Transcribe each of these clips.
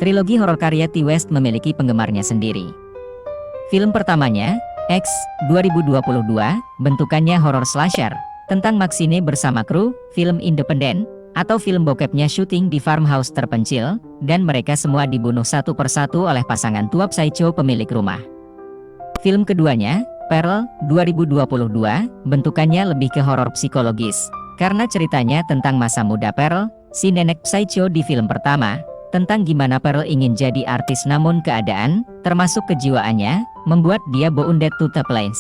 Trilogi horor karya Ti West memiliki penggemarnya sendiri. Film pertamanya, X, 2022, bentukannya horor slasher, tentang Maxine bersama kru, film independen, atau film bokepnya syuting di farmhouse terpencil, dan mereka semua dibunuh satu persatu oleh pasangan tua psycho pemilik rumah. Film keduanya, Pearl, 2022, bentukannya lebih ke horor psikologis, karena ceritanya tentang masa muda Pearl, si nenek psycho di film pertama, tentang gimana Pearl ingin jadi artis namun keadaan, termasuk kejiwaannya, membuat dia bounded to the place.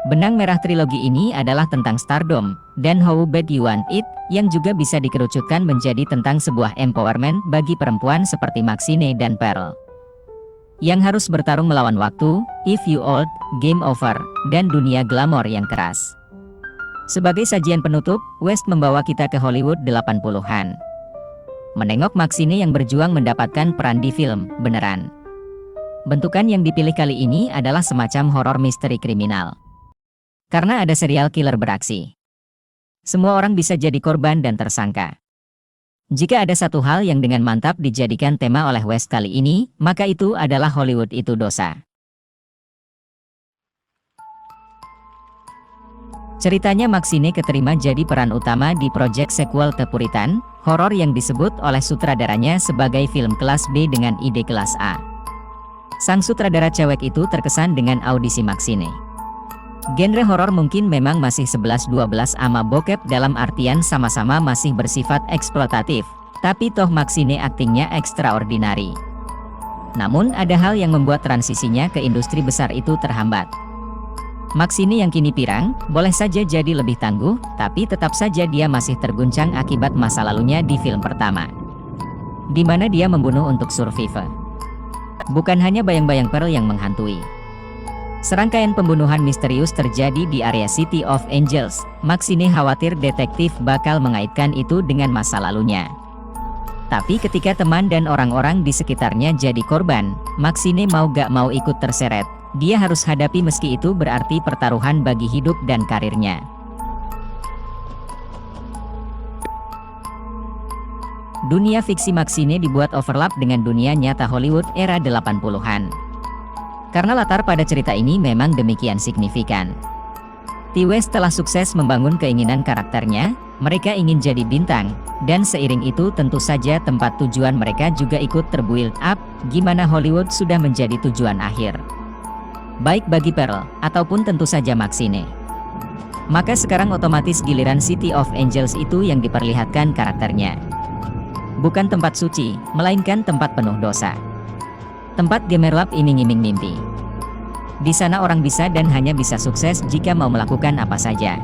Benang merah trilogi ini adalah tentang stardom, dan how bad you want it, yang juga bisa dikerucutkan menjadi tentang sebuah empowerment bagi perempuan seperti Maxine dan Pearl, yang harus bertarung melawan waktu, if you old, game over, dan dunia glamor yang keras. Sebagai sajian penutup, West membawa kita ke Hollywood 80-an. Menengok Maxine yang berjuang mendapatkan peran di film beneran. Bentukan yang dipilih kali ini adalah semacam horor misteri kriminal. Karena ada serial killer beraksi. Semua orang bisa jadi korban dan tersangka. Jika ada satu hal yang dengan mantap dijadikan tema oleh West kali ini, maka itu adalah Hollywood itu dosa. Ceritanya Maxine keterima jadi peran utama di proyek sequel The Puritan, horor yang disebut oleh sutradaranya sebagai film kelas B dengan ide kelas A. Sang sutradara cewek itu terkesan dengan audisi Maxine. Genre horor mungkin memang masih 11-12 ama bokep dalam artian sama-sama masih bersifat eksploitatif, tapi toh Maxine aktingnya ekstraordinari. Namun ada hal yang membuat transisinya ke industri besar itu terhambat. Maxine yang kini pirang, boleh saja jadi lebih tangguh, tapi tetap saja dia masih terguncang akibat masa lalunya di film pertama, di mana dia membunuh untuk survive. Bukan hanya bayang-bayang Pearl yang menghantui. Serangkaian pembunuhan misterius terjadi di area City of Angels. Maxine khawatir detektif bakal mengaitkan itu dengan masa lalunya. Tapi ketika teman dan orang-orang di sekitarnya jadi korban, Maxine mau gak mau ikut terseret. Dia harus hadapi meski itu berarti pertaruhan bagi hidup dan karirnya. Dunia fiksi Maxine dibuat overlap dengan dunia nyata Hollywood era 80-an. Karena latar pada cerita ini memang demikian signifikan. Ti West telah sukses membangun keinginan karakternya, mereka ingin jadi bintang, dan seiring itu tentu saja tempat tujuan mereka juga ikut terbuild up, gimana Hollywood sudah menjadi tujuan akhir. Baik bagi Pearl, ataupun tentu saja Maxine. Maka sekarang otomatis giliran City of Angels itu yang diperlihatkan karakternya. Bukan tempat suci, melainkan tempat penuh dosa. Tempat gemerlap iming-iming mimpi. Di sana orang bisa dan hanya bisa sukses jika mau melakukan apa saja.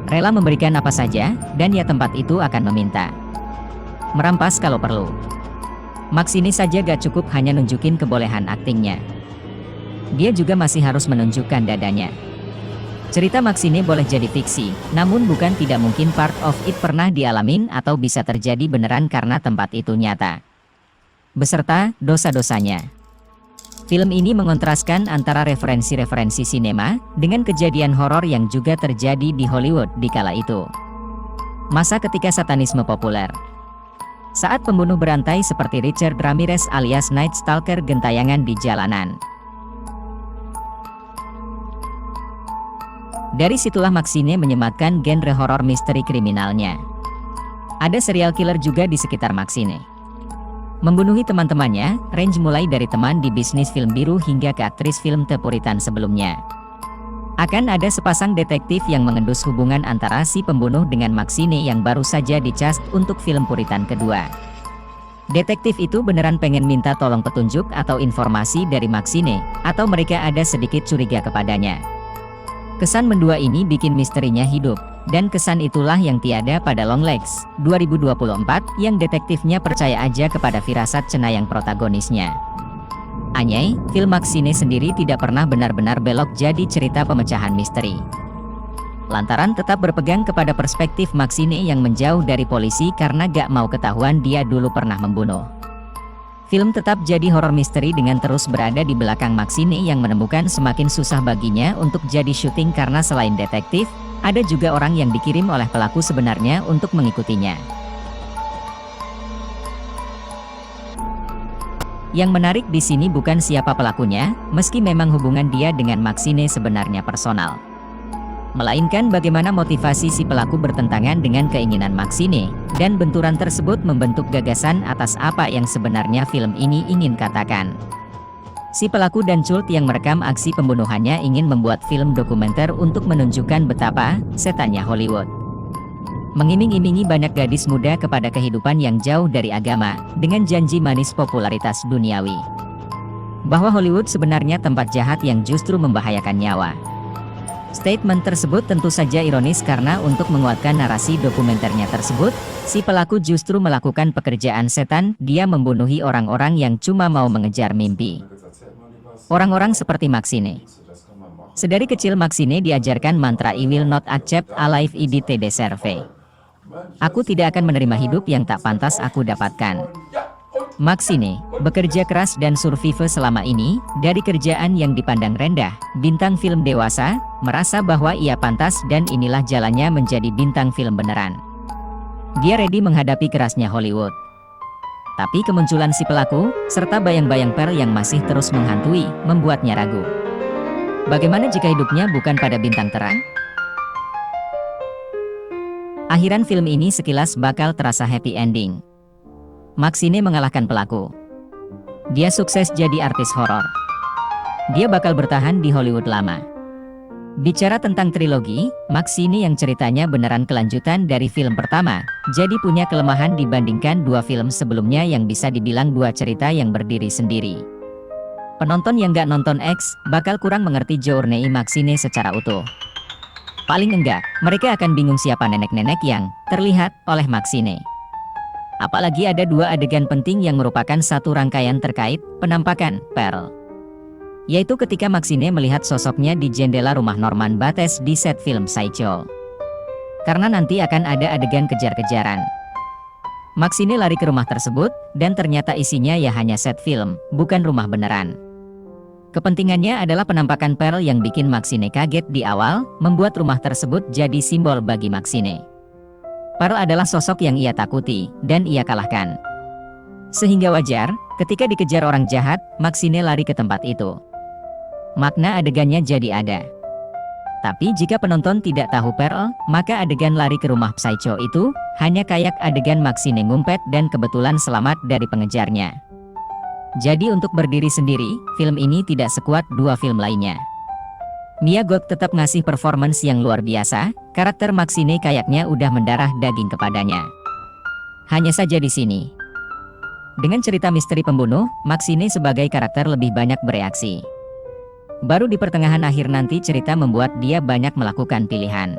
Rela memberikan apa saja, dan ya tempat itu akan meminta. Merampas kalau perlu. Maxine saja gak cukup hanya nunjukin kebolehan aktingnya. Dia juga masih harus menunjukkan dadanya. Cerita Maxine boleh jadi fiksi, namun bukan tidak mungkin part of it pernah dialamin atau bisa terjadi beneran karena tempat itu nyata. Beserta dosa-dosanya. Film ini mengontraskan antara referensi-referensi sinema dengan kejadian horor yang juga terjadi di Hollywood di kala itu. Masa ketika satanisme populer. Saat pembunuh berantai seperti Richard Ramirez alias Night Stalker gentayangan di jalanan. Dari situlah Maxine menyematkan genre horor misteri kriminalnya. Ada serial killer juga di sekitar Maxine. Membunuhi teman-temannya, range mulai dari teman di bisnis film biru hingga ke aktris film The Puritan sebelumnya. Akan ada sepasang detektif yang mengendus hubungan antara si pembunuh dengan Maxine yang baru saja dicast untuk film Puritan kedua. Detektif itu beneran pengen minta tolong petunjuk atau informasi dari Maxine, atau mereka ada sedikit curiga kepadanya. Kesan mendua ini bikin misterinya hidup, dan kesan itulah yang tiada pada Longlegs, 2024, yang detektifnya percaya aja kepada firasat cenayang protagonisnya. Anyai, film Maxine sendiri tidak pernah benar-benar belok jadi cerita pemecahan misteri. Lantaran tetap berpegang kepada perspektif Maxine yang menjauh dari polisi karena gak mau ketahuan dia dulu pernah membunuh. Film tetap jadi horor misteri dengan terus berada di belakang Maxine yang menemukan semakin susah baginya untuk jadi syuting karena selain detektif, ada juga orang yang dikirim oleh pelaku sebenarnya untuk mengikutinya. Yang menarik di sini bukan siapa pelakunya, meski memang hubungan dia dengan Maxine sebenarnya personal. Melainkan bagaimana motivasi si pelaku bertentangan dengan keinginan Maxine, dan benturan tersebut membentuk gagasan atas apa yang sebenarnya film ini ingin katakan. Si pelaku dan cult yang merekam aksi pembunuhannya ingin membuat film dokumenter untuk menunjukkan betapa setannya Hollywood. Mengiming-imingi banyak gadis muda kepada kehidupan yang jauh dari agama, dengan janji manis popularitas duniawi. Bahwa Hollywood sebenarnya tempat jahat yang justru membahayakan nyawa. Statement tersebut tentu saja ironis karena untuk menguatkan narasi dokumenternya tersebut, si pelaku justru melakukan pekerjaan setan, dia membunuhi orang-orang yang cuma mau mengejar mimpi. Orang-orang seperti Maxine. Sedari kecil Maxine diajarkan mantra I will not accept a life I did deserve. Aku tidak akan menerima hidup yang tak pantas aku dapatkan. Maxine bekerja keras dan survive selama ini, dari kerjaan yang dipandang rendah, bintang film dewasa, merasa bahwa ia pantas dan inilah jalannya menjadi bintang film beneran. Dia ready menghadapi kerasnya Hollywood. Tapi kemunculan si pelaku, serta bayang-bayang Pearl yang masih terus menghantui, membuatnya ragu. Bagaimana jika hidupnya bukan pada bintang terang? Akhiran film ini sekilas bakal terasa happy ending. Maxine mengalahkan pelaku. Dia sukses jadi artis horor. Dia bakal bertahan di Hollywood lama. Bicara tentang trilogi, Maxine yang ceritanya beneran kelanjutan dari film pertama, jadi punya kelemahan dibandingkan dua film sebelumnya yang bisa dibilang dua cerita yang berdiri sendiri. Penonton yang gak nonton X, bakal kurang mengerti journey Maxine secara utuh. Paling enggak, mereka akan bingung siapa nenek-nenek yang terlihat oleh Maxine. Apalagi ada dua adegan penting yang merupakan satu rangkaian terkait penampakan Pearl. Yaitu ketika Maxine melihat sosoknya di jendela rumah Norman Bates di set film Sideshow. Karena nanti akan ada adegan kejar-kejaran. Maxine lari ke rumah tersebut, dan ternyata isinya ya hanya set film, bukan rumah beneran. Kepentingannya adalah penampakan Pearl yang bikin Maxine kaget di awal, membuat rumah tersebut jadi simbol bagi Maxine. Pearl adalah sosok yang ia takuti, dan ia kalahkan. Sehingga wajar, ketika dikejar orang jahat, Maxine lari ke tempat itu. Makna adegannya jadi ada. Tapi jika penonton tidak tahu Pearl, maka adegan lari ke rumah Psycho itu, hanya kayak adegan Maxine ngumpet dan kebetulan selamat dari pengejarnya. Jadi untuk berdiri sendiri, film ini tidak sekuat dua film lainnya. Mia Goth tetap ngasih performance yang luar biasa, karakter Maxine kayaknya udah mendarah daging kepadanya. Hanya saja di sini, dengan cerita misteri pembunuh, Maxine sebagai karakter lebih banyak bereaksi. Baru di pertengahan akhir nanti cerita membuat dia banyak melakukan pilihan.